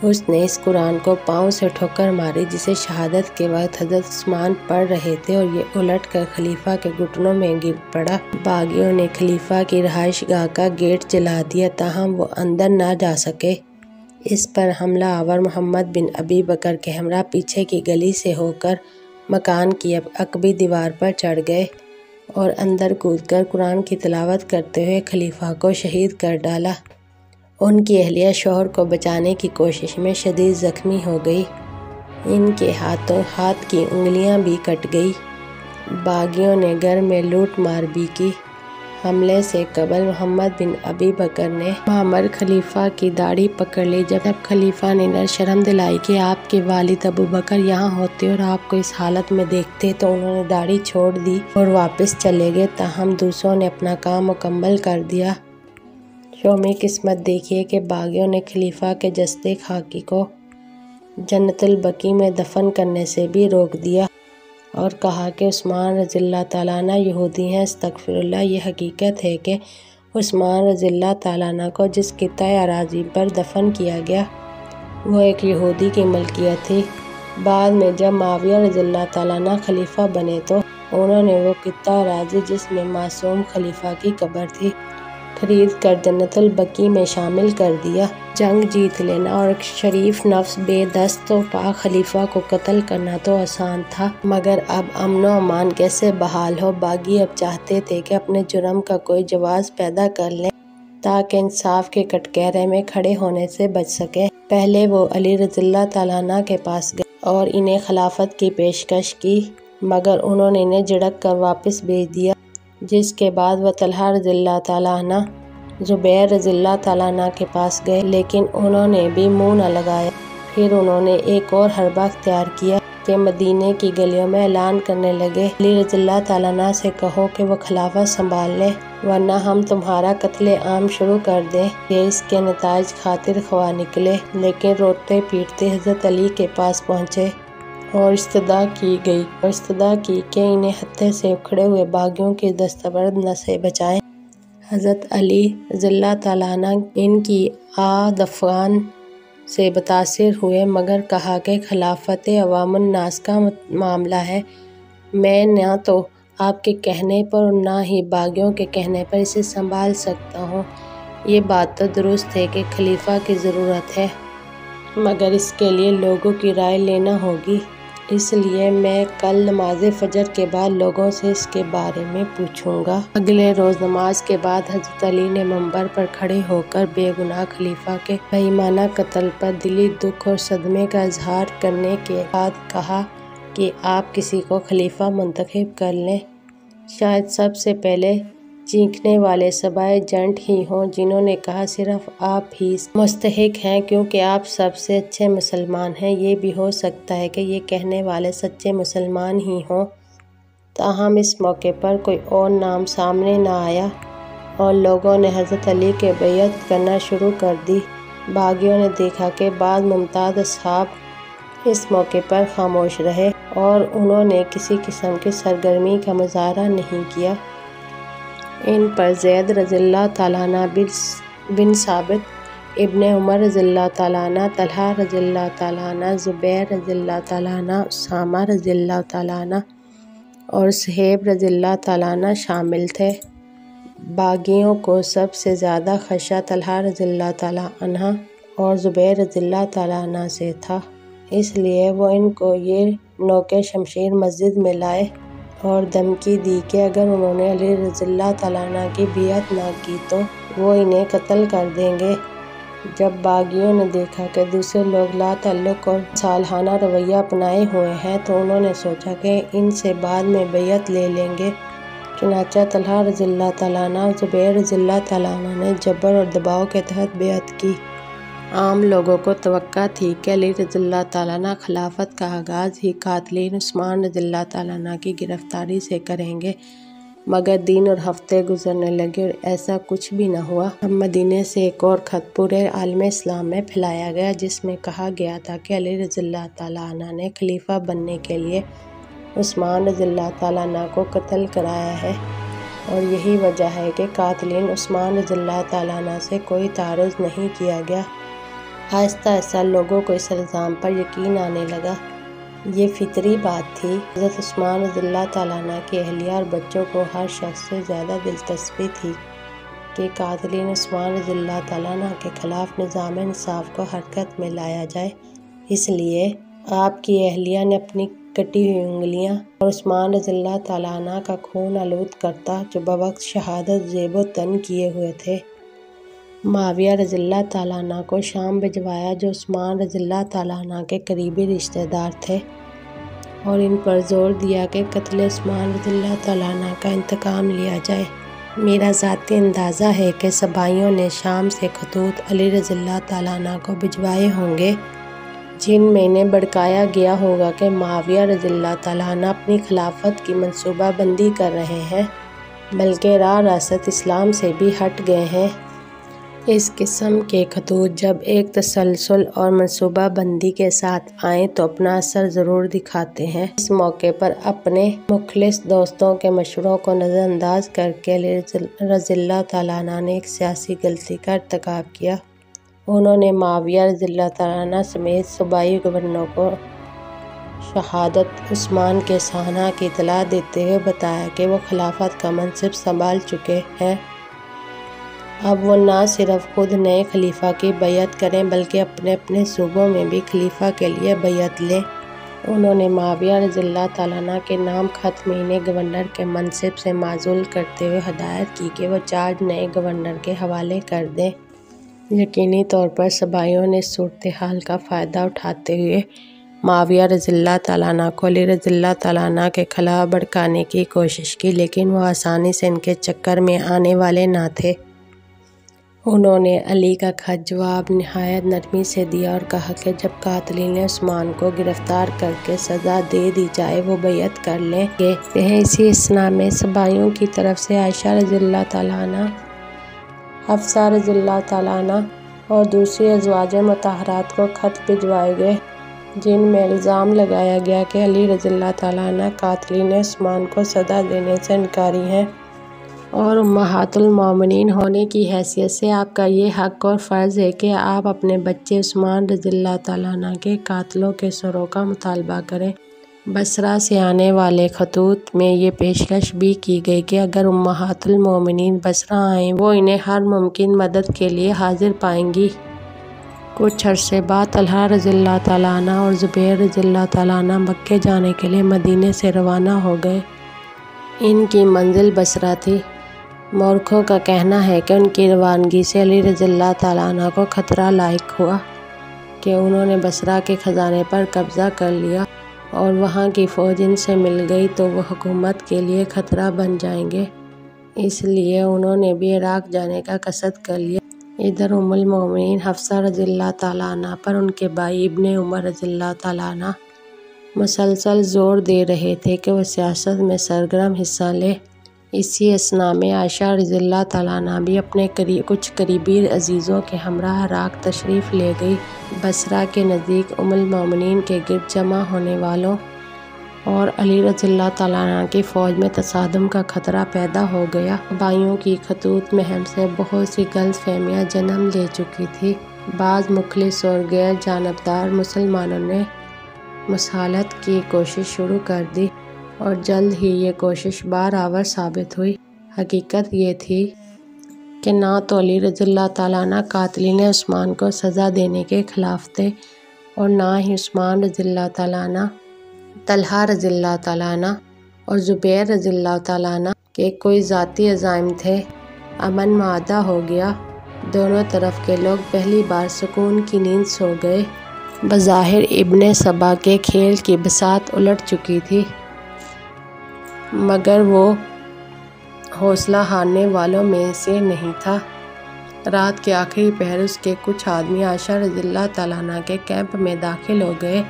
اس نے اس قرآن کو پاؤں سے ٹھوکر ماری جسے شہادت کے وقت حضرت عثمان پڑھ رہے تھے، اور یہ الٹ کر خلیفہ کے گھٹنوں میں گر پڑا۔ باغیوں نے خلیفہ کی رہائش گاہ کا گیٹ جلا دیا تاہم وہ اندر نہ جا سکے۔ اس پر حملہ آور محمد بن ابی بکر کے ہمراہ پیچھے کی گلی سے ہو کر مکان کی عقبی دیوار پر چڑھ گئے۔ اور اندر کود کر قرآن کی تلاوت کرتے ہوئے خلیفہ کو شہید کر ڈالا۔ ان کی اہلیہ شوہر کو بچانے کی کوشش میں شدید زخمی ہو گئی۔ ان کے ہاتھ کی انگلیاں بھی کٹ گئی۔ باغیوں نے گھر میں لوٹ مار بھی کی۔ حملے سے قبل محمد بن ابی بکر نے معمر خلیفہ کی داڑھی پکڑ لی۔ جب خلیفہ نے انہیں شرم دلائی کہ آپ کے والد ابو بکر یہاں ہوتے اور آپ کو اس حالت میں دیکھتے تو انہوں نے داڑھی چھوڑ دی اور واپس چلے گئے، تاہم دوسروں نے اپنا کام مکمل کر دیا۔ شومی قسمت دیکھیے کہ باغیوں نے خلیفہ کے جسد خاکی کو جنت البقیع میں دفن کرنے سے بھی روک دیا اور کہا کہ عثمان رضی اللہ تعالیٰ عنہ یہودی ہیں۔ استغفر اللہ۔ یہ حقیقت ہے کہ عثمان رضی اللہ تعالیٰ عنہ کو جس خطۂ اراضی پر دفن کیا گیا وہ ایک یہودی کی ملکیت تھی۔ بعد میں جب معاویہ رضی اللہ تعالیٰ عنہ خلیفہ بنے تو انہوں نے وہ خطہ اراضی جس میں معصوم خلیفہ کی قبر تھی خرید کر جنت البقیع میں شامل کر دیا۔ جنگ جیت لینا اور ایک شریف نفس بے دست و پاک خلیفہ کو قتل کرنا تو آسان تھا، مگر اب امن و امان کیسے بحال ہو؟ باغی اب چاہتے تھے کہ اپنے جرم کا کوئی جواز پیدا کر لیں تاکہ انصاف کے کٹگرے میں کھڑے ہونے سے بچ سکیں۔ پہلے وہ علی رضی اللہ تعالیٰ عنہ کے پاس گئے اور انہیں خلافت کی پیشکش کی، مگر انہوں نے انہیں جھڑک کر واپس بھیج دیا، جس کے بعد وہ طلحہ رضی اللہ تعالیٰ عنہ، زبیر رضی اللہ تعالیٰ عنہ کے پاس گئے، لیکن انہوں نے بھی منہ نہ لگایا۔ پھر انہوں نے ایک اور حربہ اختیار کیا کہ مدینے کی گلیوں میں اعلان کرنے لگے، علی رضی اللہ تعالیٰ عنہ سے کہو کہ وہ خلافت سنبھال لیں ورنہ ہم تمہارا قتل عام شروع کر دیں۔ یہ اس کے نتائج خاطر خواہ نکلے، لیکن روتے پیٹتے حضرت علی کے پاس پہنچے اور استدعا کی کہ انہیں ہتھے سے اکھڑے ہوئے باغیوں کی دستبردی سے بچائیں۔ حضرت علی رضی اللہ تعالیٰ عنہ ان کی آدفعن سے متاثر ہوئے، مگر کہا کہ خلافت عوام الناس کا معاملہ ہے، میں نہ تو آپ کے کہنے پر اور نہ ہی باغیوں کے کہنے پر اسے سنبھال سکتا ہوں۔ یہ بات تو درست ہے کہ خلیفہ کی ضرورت ہے، مگر اس کے لیے لوگوں کی رائے لینا ہوگی، اس لیے میں کل نماز فجر کے بعد لوگوں سے اس کے بارے میں پوچھوں گا۔ اگلے روز نماز کے بعد حضرت علی نے منبر پر کھڑے ہو کر بے گناہ خلیفہ کے بےایمانہ قتل پر دلی دکھ اور صدمے کا اظہار کرنے کے بعد کہا کہ آپ کسی کو خلیفہ منتخب کر لیں، شاید سب سے پہلے چیخنے والے صبائے جنٹ ہی ہوں، جنہوں نے کہا صرف آپ ہی مستحق ہیں کیونکہ آپ سب سے اچھے مسلمان ہیں۔ یہ بھی ہو سکتا ہے کہ یہ کہنے والے سچے مسلمان ہی ہوں، تاہم اس موقع پر کوئی اور نام سامنے نہ آیا اور لوگوں نے حضرت علی کے بیعت کرنا شروع کر دی۔ باغیوں نے دیکھا کہ بعض ممتاز اصحاب اس موقع پر خاموش رہے اور انہوں نے کسی قسم کی سرگرمی کا مظاہرہ نہیں کیا۔ ان پر زید رضی اللہ تعالیٰ عنہ بن ثابت، ابن عمر رضی اللہ تعالیٰ عنہ، طلحہ رضی اللہ تعالیٰ عنہ، زبیر رضی اللہ تعالیٰ عنہ، اسامہ رضی اللہ تعالیٰ عنہ اور صہیب رضی اللہ تعالیٰ عنہ شامل تھے۔ باغیوں کو سب سے زیادہ خدشہ طلحہ رضی اللہ تعالیٰ عنہ اور زبیر رضی اللہ تعالیٰ عنہ سے تھا، اس لیے وہ ان کو یہ نوک شمشیر مسجد میں لائے اور دھمکی دی کہ اگر انہوں نے علی رضی اللہ تعالیٰ عنہ کی بیعت نہ کی تو وہ انہیں قتل کر دیں گے۔ جب باغیوں نے دیکھا کہ دوسرے لوگ لا تعلق اور صالحانہ رویہ اپنائے ہوئے ہیں تو انہوں نے سوچا کہ ان سے بعد میں بیعت لے لیں گے، چنانچہ طلحہ رضی اللہ تعالیٰ عنہ اور زبیر رضی اللہ تعالیٰ عنہ نے جبر اور دباؤ کے تحت بیعت کی۔ عام لوگوں کو توقع تھی کہ علی رضی اللہ تعالیٰ عنہ خلافت کا آغاز ہی قاتلین عثمان رضی اللہ تعالیٰ عنہ کی گرفتاری سے کریں گے، مگر دن اور ہفتے گزرنے لگے اور ایسا کچھ بھی نہ ہوا۔ اب مدینے سے ایک اور خط پورے عالم اسلام میں پھیلایا گیا جس میں کہا گیا تھا کہ علی رضی اللہ تعالیٰ عنہ نے خلیفہ بننے کے لیے عثمان رضی اللہ تعالیٰ عنہ کو قتل کرایا ہے، اور یہی وجہ ہے کہ قاتلین عثمان رضی اللہ تعالیٰ عنہ سے کوئی تعرض نہیں کیا گیا۔ آہستہ آہستہ لوگوں کو اس الزام پر یقین آنے لگا۔ یہ فطری بات تھی۔ حضرت عثمان رضی اللہ تعالیٰ عنہ کی اہلیہ اور بچوں کو ہر شخص سے زیادہ دلچسپی تھی کہ قاتلین عثمان رضی اللہ تعالیٰ عنہ کے خلاف نظام انصاف کو حرکت میں لایا جائے، اس لیے آپ کی اہلیہ نے اپنی کٹی ہوئی انگلیاں اور عثمان رضی اللہ تعالیٰ عنہ کا خون آلود کرتا جو بوقت شہادت زیب و تن کیے ہوئے تھے۔ معاویہ رضی اللہ تعالیٰ عنہ کو شام بھجوایا جو عثمان رضی اللہ تعالیٰ عنہ کے قریبی رشتہ دار تھے، اور ان پر زور دیا کہ قتل عثمان رضی اللہ تعالیٰ عنہ کا انتقام لیا جائے۔ میرا ذاتی اندازہ ہے کہ صبائیوں نے شام سے خطوط علی رضی اللہ تعالیٰ عنہ کو بھجوائے ہوں گے، جن میں انہیں بھڑکایا گیا ہوگا کہ معاویہ رضی اللہ تعالیٰ عنہ اپنی خلافت کی منصوبہ بندی کر رہے ہیں، بلکہ راہ راست اسلام سے بھی ہٹ گئے ہیں۔ اس قسم کے خطوط جب ایک تسلسل اور منصوبہ بندی کے ساتھ آئیں تو اپنا اثر ضرور دکھاتے ہیں۔ اس موقع پر اپنے مخلص دوستوں کے مشوروں کو نظر انداز کر کے علی رضی اللہ تعالیٰ عنہ نے ایک سیاسی غلطی کا ارتکاب کیا۔ انہوں نے معاویہ رضی اللہ تعالیٰ عنہ سمیت صوبائی گورنروں کو شہادت عثمان کے سانحہ کی اطلاع دیتے ہوئے بتایا کہ وہ خلافت کا منصب سنبھال چکے ہیں، اب وہ نہ صرف خود نئے خلیفہ کی بیعت کریں بلکہ اپنے اپنے صوبوں میں بھی خلیفہ کے لیے بیعت لیں۔ انہوں نے معاویہ رضی اللہ تعالیٰ عنہ کے نام خط میں انہیں گورنر کے منصب سے معزول کرتے ہوئے ہدایت کی کہ وہ چارج نئے گورنر کے حوالے کر دیں۔ یقینی طور پر صبائیوں نے اس صورتحال کا فائدہ اٹھاتے ہوئے معاویہ رضی اللہ تعالیٰ عنہ کو علی رضی اللہ تعالیٰ عنہ کے خلاف بھڑکانے کی کوشش کی، لیکن وہ آسانی سے ان کے چکر میں آنے والے نہ تھے۔ انہوں نے علی کا خط جواب نہایت نرمی سے دیا اور کہا کہ جب قاتلین عثمان کو گرفتار کر کے سزا دے دی جائے وہ بیعت کر لیں گے۔ اسی اثناء میں صبائیوں کی طرف سے عائشہ رضی اللہ تعالیٰ عنہ، حفصہ رضی اللہ تعالیٰ عنہ اور دوسری ازواج مطہرات کو خط بھجوائے گئے، جن میں الزام لگایا گیا کہ علی رضی اللہ تعالیٰ عنہ قاتلین عثمان کو سزا دینے سے انکاری ہیں، اور امہات المومنین ہونے کی حیثیت سے آپ کا یہ حق اور فرض ہے کہ آپ اپنے بچے عثمان رضی اللہ تعالیٰ عنہ کے قاتلوں کے سروں کا مطالبہ کریں۔ بصرہ سے آنے والے خطوط میں یہ پیشکش بھی کی گئی کہ اگر امہات المومنین بصرہ آئیں وہ انہیں ہر ممکن مدد کے لیے حاضر پائیں گی۔ کچھ عرصے بعد طلحہ رضی اللہ تعالیٰ عنہ اور زبیر رضی اللہ تعالیٰ عنہ مکے جانے کے لیے مدینے سے روانہ ہو گئے۔ ان کی منزل بصرہ تھی۔ مورخوں کا کہنا ہے کہ ان کی روانگی سے علی رضی اللہ تعالیٰ عنہ کو خطرہ لاحق ہوا کہ انہوں نے بصرہ کے خزانے پر قبضہ کر لیا اور وہاں کی فوج ان سے مل گئی تو وہ حکومت کے لیے خطرہ بن جائیں گے، اس لیے انہوں نے بھی عراق جانے کا قصد کر لیا۔ ادھر ام المومنین حفصہ رضی اللہ تعالیٰ عنہ پر ان کے بھائی ابن عمر رضی اللہ تعالیٰ عنہ مسلسل زور دے رہے تھے کہ وہ سیاست میں سرگرم حصہ لے۔ اسی اثناء میں عائشہ رضی اللہ تعالیٰ عنہ بھی اپنے کچھ قریبی عزیزوں کے ہمراہ عراق تشریف لے گئی۔ بصرہ کے نزدیک ام المومنین کے گرد جمع ہونے والوں اور علی رضی اللہ تعالیٰ عنہ کی فوج میں تصادم کا خطرہ پیدا ہو گیا۔ بھائیوں کی خطوط مہم سے بہت سی غلط فہمیاں جنم لے چکی تھی۔ بعض مخلص اور غیر جانبدار مسلمانوں نے مصالحت کی کوشش شروع کر دی اور جلد ہی یہ کوشش بارآور ثابت ہوئی۔ حقیقت یہ تھی کہ نہ تو علی رضی اللہ تعالیٰ عنہ قاتلین عثمان کو سزا دینے کے خلاف تھے اور نہ ہی عثمان رضی اللہ تعالیٰ عنہ، طلحہ رضی اللہ تعالیٰ عنہ اور زبیر رضی اللہ تعالیٰ عنہ کے کوئی ذاتی عزائم تھے۔ امن معاہدہ ہو گیا، دونوں طرف کے لوگ پہلی بار سکون کی نیند سو گئے۔ بظاہر ابن سبا کے کھیل کی بساط الٹ چکی تھی، مگر وہ حوصلہ ہارنے والوں میں سے نہیں تھا۔ رات کے آخری پہر اس کے کچھ آدمی عائشہ رضی اللہ تعالیٰ عنہ کے کیمپ میں داخل ہو گئے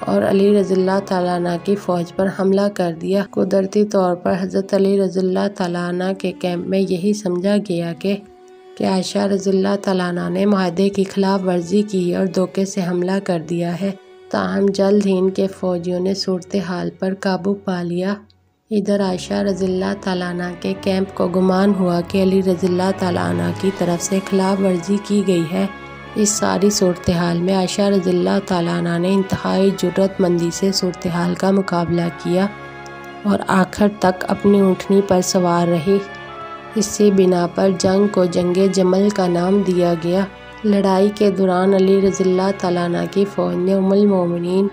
اور علی رضی اللہ تعالیٰ عنہ کی فوج پر حملہ کر دیا۔ قدرتی طور پر حضرت علی رضی اللہ تعالیٰ عنہ کے کیمپ میں یہی سمجھا گیا کہ عائشہ رضی اللہ تعالیٰ عنہ نے معاہدے کی خلاف ورزی کی اور دھوکے سے حملہ کر دیا ہے۔ تاہم جلد ہی ان کے فوجیوں نے صورتحال پر قابو پا لیا۔ ادھر عائشہ رضی اللہ تعالیٰ عنہ کے کیمپ کو گمان ہوا کہ علی رضی اللہ تعالیٰ عنہ کی طرف سے خلاف ورزی کی گئی ہے۔ اس ساری صورتحال میں عائشہ رضی اللہ تعالیٰ عنہ نے انتہائی جرأت مندی سے صورتحال کا مقابلہ کیا اور آخر تک اپنی اونٹنی پر سوار رہی۔ اسی بنا پر جنگ کو جنگ جمل کا نام دیا گیا۔ لڑائی کے دوران علی رضی اللہ تعالیٰ عنہ کی فوج نے ام المومنین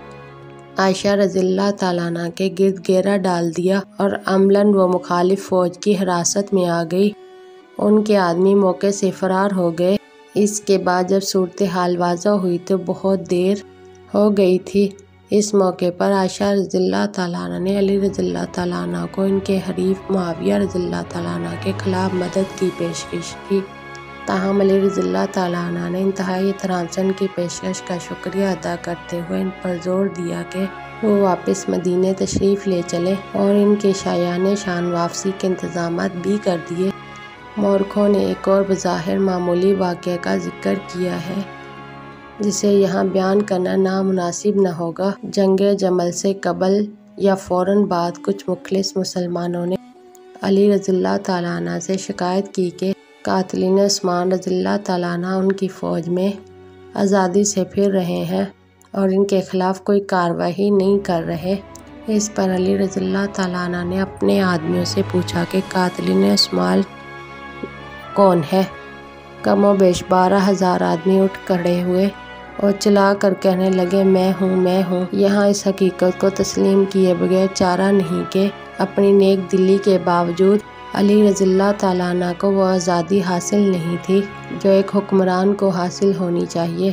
عائشہ رضی اللہ تعالیٰ عنہ کے گرد گھیرا ڈال دیا اور عملاً وہ مخالف فوج کی حراست میں آ گئی۔ ان کے آدمی موقع سے فرار ہو گئے۔ اس کے بعد جب صورتحال واضح ہوئی تو بہت دیر ہو گئی تھی۔ اس موقع پر عائشہ رضی اللہ تعالیٰ عنہ نے علی رضی اللہ تعالیٰ عنہ کو ان کے حریف معاویہ رضی اللہ تعالیٰ عنہ کے خلاف مدد کی پیشکش کی، تاہم علی رضی اللہ تعالیٰ عنہ نے انتہائی احترام سے ان کی پیشکش کا شکریہ ادا کرتے ہوئے ان پر زور دیا کہ وہ واپس مدینے تشریف لے چلے اور ان کے شایان شان واپسی کے انتظامات بھی کر دیے۔ مورخوں نے ایک اور بظاہر معمولی واقعہ کا ذکر کیا ہے جسے یہاں بیان کرنا نامناسب نہ ہوگا۔ جنگ جمل سے قبل یا فوراً بعد کچھ مخلص مسلمانوں نے علی رضی اللہ تعالیٰ عنہ سے شکایت کی کہ قاتلین عثمان رضی اللہ تعالیٰ عنہ ان کی فوج میں آزادی سے پھر رہے ہیں اور ان کے خلاف کوئی کارروائی نہیں کر رہے۔ اس پر علی رضی اللہ تعالیٰ عنہ نے اپنے آدمیوں سے پوچھا کہ قاتلین عثمان کون ہے؟ کم و بیش 12,000 آدمی اٹھ کھڑے ہوئے اور چلا کر کہنے لگے میں ہوں۔ یہاں اس حقیقت کو تسلیم کیے بغیر چارہ نہیں کہ اپنی نیک دلی کے باوجود علی رضی اللہ تعالیٰ عنہ کو وہ آزادی حاصل نہیں تھی جو ایک حکمران کو حاصل ہونی چاہیے۔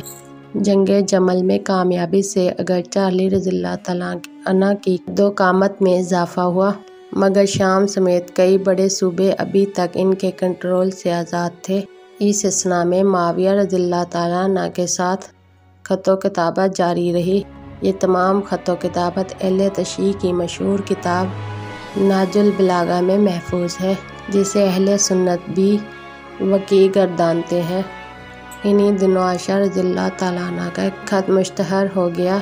جنگ جمل میں کامیابی سے اگرچہ علی رضی اللہ تعالیٰ عنہ کی قامت میں اضافہ ہوا، مگر شام سمیت کئی بڑے صوبے ابھی تک ان کے کنٹرول سے آزاد تھے۔ اس اثناء میں معاویہ رضی اللہ تعالیٰ عنہ کے ساتھ خط و کتابت جاری رہی۔ یہ تمام خط و کتابت اہل تشیع کی مشہور کتاب نہج البلاغہ میں محفوظ ہے، جسے اہل سنت بھی وقیع گردانتے ہیں۔ انہی دنوں عائشہ رضی اللہ تعالیٰ عنہ کا ایک خط مشتہر ہو گیا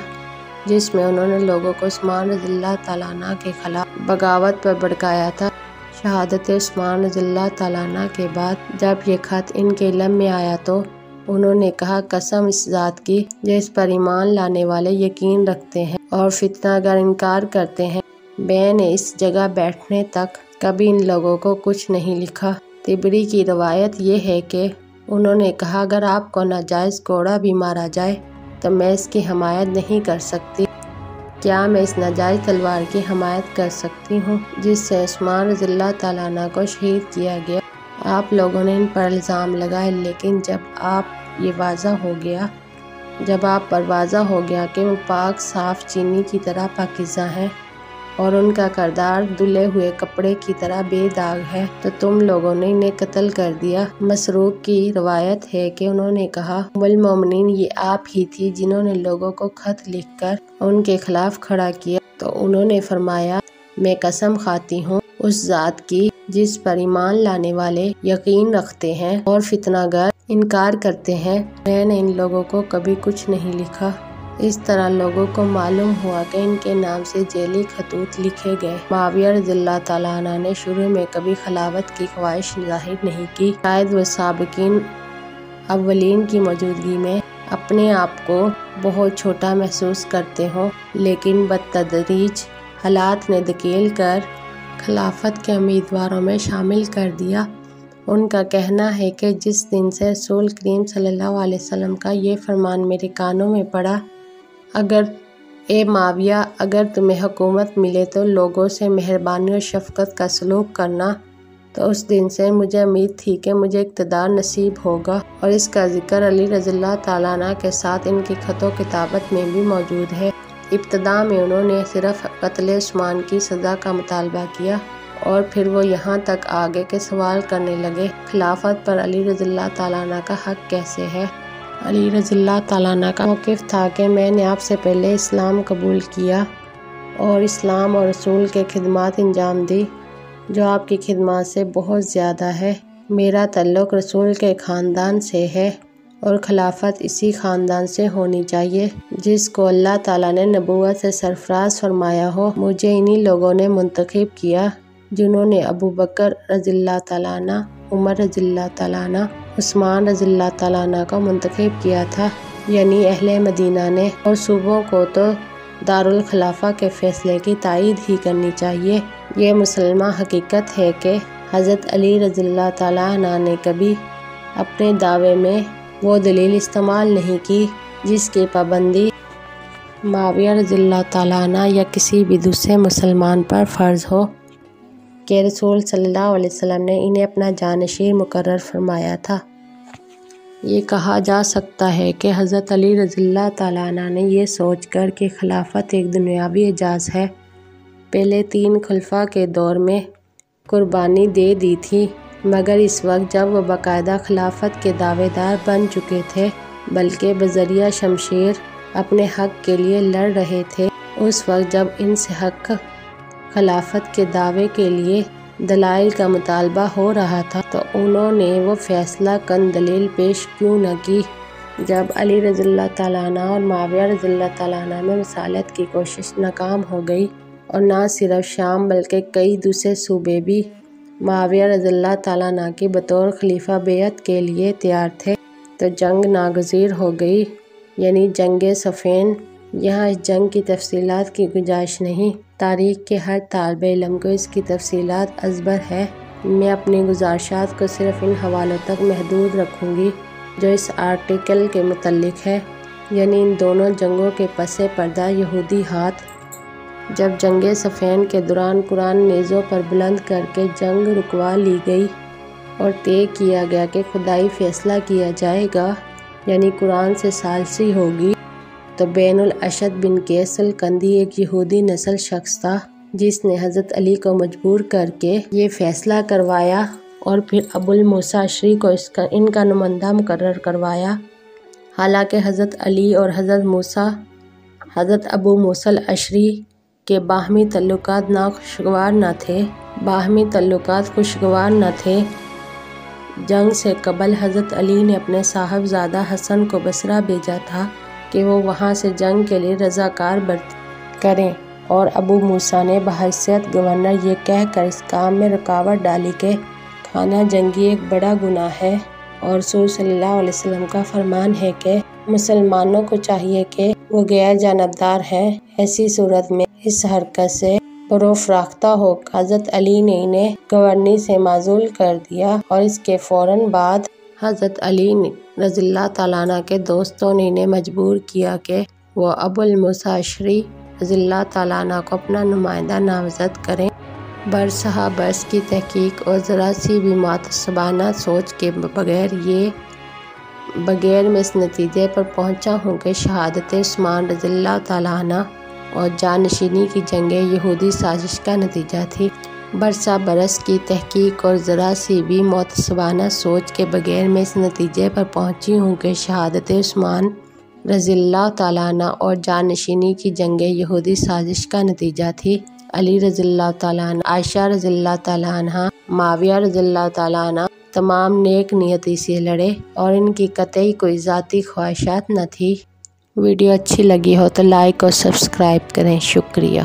جس میں انہوں نے لوگوں کو عثمان رضی اللہ تعالیٰ عنہ کے خلاف بغاوت پر بھڑکایا تھا۔ شہادت عثمان رضی اللہ تعالیٰ عنہ کے بعد جب یہ خط ان کے علم میں آیا تو انہوں نے کہا قسم اس ذات کی جس پر ایمان لانے والے یقین رکھتے ہیں اور فتنہ گر انکار کرتے ہیں، میں نے اس جگہ بیٹھنے تک کبھی ان لوگوں کو کچھ نہیں لکھا۔ طبری کی روایت یہ ہے کہ انہوں نے کہا اگر آپ کو ناجائز کوڑا بھی مارا جائے تو میں اس کی حمایت نہیں کر سکتی۔ کیا میں اس ناجائز تلوار کی حمایت کر سکتی ہوں جس سے عثمان رضی اللہ تعالیٰ عنہ کو شہید کیا گیا؟ آپ لوگوں نے ان پر الزام لگائے، لیکن جب آپ پر واضح ہو گیا کہ وہ پاک صاف چینی کی طرح پاکیزہ ہیں اور ان کا کردار دھلے ہوئے کپڑے کی طرح بے داغ ہے تو تم لوگوں نے انہیں قتل کر دیا۔ مسروق کی روایت ہے کہ انہوں نے کہا ام المومنین یہ آپ ہی تھی جنہوں نے لوگوں کو خط لکھ کر ان کے خلاف کھڑا کیا، تو انہوں نے فرمایا میں قسم کھاتی ہوں اس ذات کی جس پر ایمان لانے والے یقین رکھتے ہیں اور فتنہ گر انکار کرتے ہیں، میں نے ان لوگوں کو کبھی کچھ نہیں لکھا۔ اس طرح لوگوں کو معلوم ہوا کہ ان کے نام سے ذیلی خطوط لکھے گئے۔ معاویہ رضی اللہ تعالیٰ عنہ نے شروع میں کبھی خلافت کی خواہش ظاہر نہیں کی، شاید وہ سابقین اولین کی موجودگی میں اپنے آپ کو بہت چھوٹا محسوس کرتے ہوں، لیکن بتدریج حالات نے دھکیل کر خلافت کے امیدواروں میں شامل کر دیا۔ ان کا کہنا ہے کہ جس دن سے رسول کریم صلی اللہ علیہ وسلم کا یہ فرمان میرے کانوں میں پڑا، اے معاویہ اگر تمہیں حکومت ملے تو لوگوں سے مہربانی اور شفقت کا سلوک کرنا، تو اس دن سے مجھے امید تھی کہ مجھے اقتدار نصیب ہوگا، اور اس کا ذکر علی رضی اللہ تعالیٰ عنہ کے ساتھ ان کی خط و کتابت میں بھی موجود ہے۔ ابتدا میں انہوں نے صرف قتل عثمان کی سزا کا مطالبہ کیا اور پھر وہ یہاں تک آگے کے سوال کرنے لگے خلافت پر علی رضی اللہ تعالیٰ عنہ کا حق کیسے ہے۔ علی رضی اللہ تعالیٰ عنہ کا موقف تھا کہ میں نے آپ سے پہلے اسلام قبول کیا اور اسلام اور رسول کے خدمات انجام دی جو آپ کی خدمات سے بہت زیادہ ہے۔ میرا تعلق رسول کے خاندان سے ہے اور خلافت اسی خاندان سے ہونی چاہیے جس کو اللہ تعالیٰ نے نبوت سے سرفراز فرمایا ہو۔ مجھے انہی لوگوں نے منتخب کیا جنہوں نے ابو بکر رضی اللہ تعالیٰ عنہ، عمر رضی اللہ تعالیٰ عنہ، عثمان رضی اللہ تعالیٰ عنہ کو منتخب کیا تھا، یعنی اہل مدینہ نے، اور صوبوں کو تو دارالخلافہ کے فیصلے کی تائید ہی کرنی چاہیے۔ یہ مسلمہ حقیقت ہے کہ حضرت علی رضی اللہ تعالیٰ عنہ نے کبھی اپنے دعوے میں وہ دلیل استعمال نہیں کی جس کی پابندی معاویہ رضی اللہ تعالیٰ عنہ یا کسی بھی دوسرے مسلمان پر فرض ہو کہ رسول صلی اللہ علیہ وسلم نے انہیں اپنا جانشین مقرر فرمایا تھا۔ یہ کہا جا سکتا ہے کہ حضرت علی رضی اللہ تعالیٰ عنہ نے یہ سوچ کر کہ خلافت ایک دنیاوی اعزاز ہے، پہلے 3 خلفاء کے دور میں قربانی دے دی تھی، مگر اس وقت جب وہ باقاعدہ خلافت کے دعوے دار بن چکے تھے بلکہ بذریعہ شمشیر اپنے حق کے لیے لڑ رہے تھے، اس وقت جب ان سے حق خلافت کے دعوے کے لیے دلائل کا مطالبہ ہو رہا تھا تو انہوں نے وہ فیصلہ کن دلیل پیش کیوں نہ کی۔ جب علی رضی اللہ تعالیٰ عنہ اور معاویہ رضی اللہ تعالیٰ عنہ میں رسالت کی کوشش ناکام ہو گئی اور نہ صرف شام بلکہ کئی دوسرے صوبے بھی معاویہ رضی اللہ تعالیٰ عنہ کی بطور خلیفہ بیعت کے لیے تیار تھے، تو جنگ ناگزیر ہو گئی، یعنی جنگ صفین۔ یہاں اس جنگ کی تفصیلات کی گنجائش نہیں، تاریخ کے ہر طالب علم کو اس کی تفصیلات ازبر ہے۔ میں اپنی گزارشات کو صرف ان حوالوں تک محدود رکھوں گی جو اس آرٹیکل کے متعلق ہے، یعنی ان دونوں جنگوں کے پس پردہ یہودی ہاتھ۔ جب جنگ صفین کے دوران قرآن نیزوں پر بلند کر کے جنگ رکوا لی گئی اور طے کیا گیا کہ خدائی فیصلہ کیا جائے گا، یعنی قرآن سے ثالثی ہوگی، تو بین الاشد بن قیس الکندی ایک یہودی نسل شخص تھا جس نے حضرت علی کو مجبور کر کے یہ فیصلہ کروایا اور پھر ابو الموسیٰ اشعری کو ان کا نمائندہ مقرر کروایا۔ حالانکہ حضرت علی اور حضرت ابو موسیٰ الاشعری کے باہمی تعلقات خوشگوار نہ تھے۔ جنگ سے قبل حضرت علی نے اپنے صاحبزادہ حسن کو بصرہ بھیجا تھا کہ وہ وہاں سے جنگ کے لیے رضاکار کریں، اور ابو موسیٰ نے بحیثیت گورنر یہ کہہ کر اس کام میں رکاوٹ ڈالی کہ خانہ جنگی ایک بڑا گناہ ہے، اور رسول صلی اللہ علیہ وسلم کا فرمان ہے کہ مسلمانوں کو چاہیے کہ وہ غیر جانبدار ہیں۔ ایسی صورت میں اس حرکت سے پرافراختہ ہو کر حضرت علی نے انہیں گورنی سے معزول کر دیا، اور اس کے فوراً بعد حضرت علی رضی اللہ تعالیٰ عنہ کے دوستوں نے انہیں مجبور کیا کہ وہ ابو الموسیٰ اشعری رضی اللہ تعالیٰ عنہ کو اپنا نمائندہ نامزد کریں۔ برسہ برس کی تحقیق اور ذرا سی بھی معتصبانہ سوچ کے بغیر میں اس نتیجے پر پہنچا ہوں کہ شہادت عثمان رضی اللہ تعالیٰ عنہ اور جانشینی کی جنگیں یہودی سازش کا نتیجہ تھی۔ برسہ برس کی تحقیق اور ذرا سی بھی معتصبانہ سوچ کے بغیر میں اس نتیجے پر پہنچی ہوں کہ شہادت عثمان رضی اللہ تعالیٰ عنہ اور جانشینی کی جنگیں یہودی سازش کا نتیجہ تھی۔ علی رضی اللہ تعالیٰ عنہ، عائشہ رضی اللہ تعالیٰ عنہ، معاویہ رضی اللہ تعالیٰ عنہ تمام نیک نیتی سے لڑے اور ان کی قطعی کوئی ذاتی خواہشات نہ تھی۔ ویڈیو اچھی لگی ہو تو لائک اور سبسکرائب کریں۔ شکریہ۔